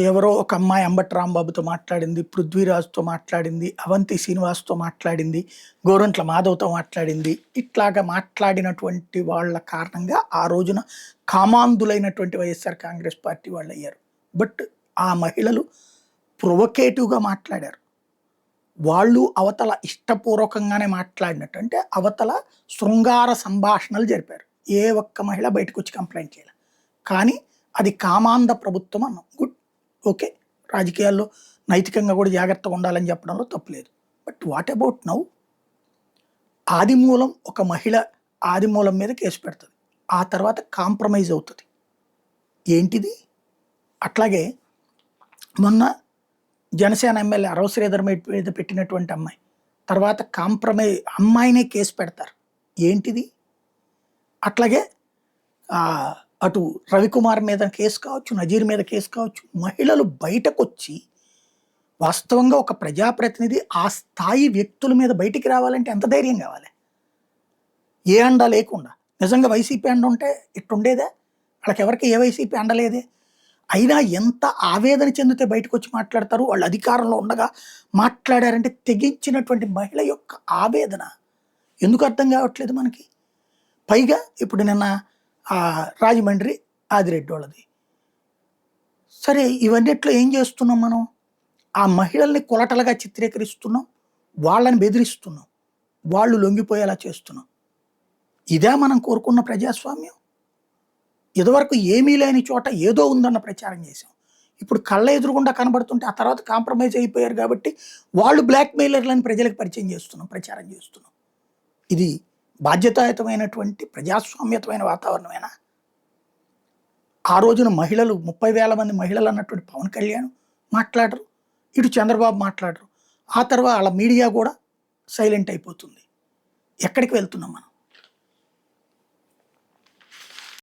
ఎవరో ఒక అమ్మాయి అంబటి రాంబాబుతో మాట్లాడింది, పృథ్వీరాజ్‌తో మాట్లాడింది, అవంతి శ్రీనివాస్‌తో మాట్లాడింది, గోరంట్ల మాధవ్‌తో మాట్లాడింది. ఇట్లాగా మాట్లాడినటువంటి వాళ్ళ కారణంగా ఆ రోజున కామాంధులైనటువంటి వైఎస్ఆర్ కాంగ్రెస్ పార్టీ వాళ్ళయ్యారు. బట్ ఆ మహిళలు ప్రొవొకేటివ్‌గా మాట్లాడారు. వాళ్ళు అవతల ఇష్టపూర్వకంగానే మాట్లాడినట్టు. అంటే అవతల శృంగార సంభాషణలు జరిపారు. ఏ ఒక్క మహిళ బయటకొచ్చి కంప్లెయింట్ చేయలే. కానీ అది కామాంధ ప్రభుత్వం అన్నాం. గుడ్. ఓకే. రాజకీయాల్లో నైతికంగా కూడా జాగ్రత్తగా ఉండాలని చెప్పడంలో తప్పు లేదు. But what about now? Adimulam ఒక మహిళ ఆదిమూలం మీద కేసు పెడతది. ఆ తర్వాత కాంప్రమైజ్ అవుతది. ఏంటిది? అట్లాగే మొన్న జనసేన ఎమ్మెల్యే అరవ శ్రీధర్ మీద పెట్టినటువంటి అమ్మాయి. తర్వాత అమ్మాయినే కేసు పెడతారు. ఏంటిది? అట్లాగే అటు రవికుమార్ మీద కేసు కావచ్చు, నజీర్ మీద కేసు కావచ్చు, మహిళలు బయటకొచ్చి వాస్తవంగా ఒక ప్రజాప్రతినిధి ఆ స్థాయి వ్యక్తుల మీద బయటికి రావాలంటే ఎంత ధైర్యం కావాలి? ఏ అండ లేకుండా. నిజంగా వైసీపీ అండ ఉంటే ఇట్టుండేదా? వాళ్ళకెవరికి ఏ వైసీపీ అండలేదే. అయినా ఎంత ఆవేదన చెందితే బయటకొచ్చి మాట్లాడతారు. వాళ్ళు అధికారంలో ఉండగా మాట్లాడారంటే తెగించినటువంటి మహిళ యొక్క ఆవేదన ఎందుకు అర్థం కావట్లేదు మనకి? పైగా ఇప్పుడు నిన్న రాజమండ్రి ఆదిరెడ్డి వాళ్ళది. సరే ఇవన్నిట్లో ఏం చేస్తున్నాం మనం? ఆ మహిళల్ని కొలటలుగా చిత్రీకరిస్తున్నాం, వాళ్ళని బెదిరిస్తున్నాం, వాళ్ళు లొంగిపోయేలా చేస్తున్నాం. ఇదే మనం కోరుకున్న ప్రజాస్వామ్యం? ఇదివరకు ఏమీ లేని చోట ఏదో ఉందన్న ప్రచారం చేశాం. ఇప్పుడు కళ్ళ ఎదురుగుండా కనబడుతుంటే ఆ తర్వాత కాంప్రమైజ్ అయిపోయారు కాబట్టి వాళ్ళు బ్లాక్‌మెయిలర్‌లని ప్రజలకు పరిచయం చేస్తున్నాం, ప్రచారం చేస్తున్నాం. ఇది బాధ్యతాయుతమైనటువంటి ప్రజాస్వామ్యతమైన వాతావరణమేనా? ఆ రోజున మహిళలు 30,000 మంది మహిళలు అన్నటువంటి పవన్ కళ్యాణ్ మాట్లాడరు. ఇటు చంద్రబాబు మాట్లాడరు. ఆ తర్వాత ఆళ్ళ మీడియా కూడా సైలెంట్ అయిపోతుంది. ఎక్కడికి వెళ్తున్నాం మనం?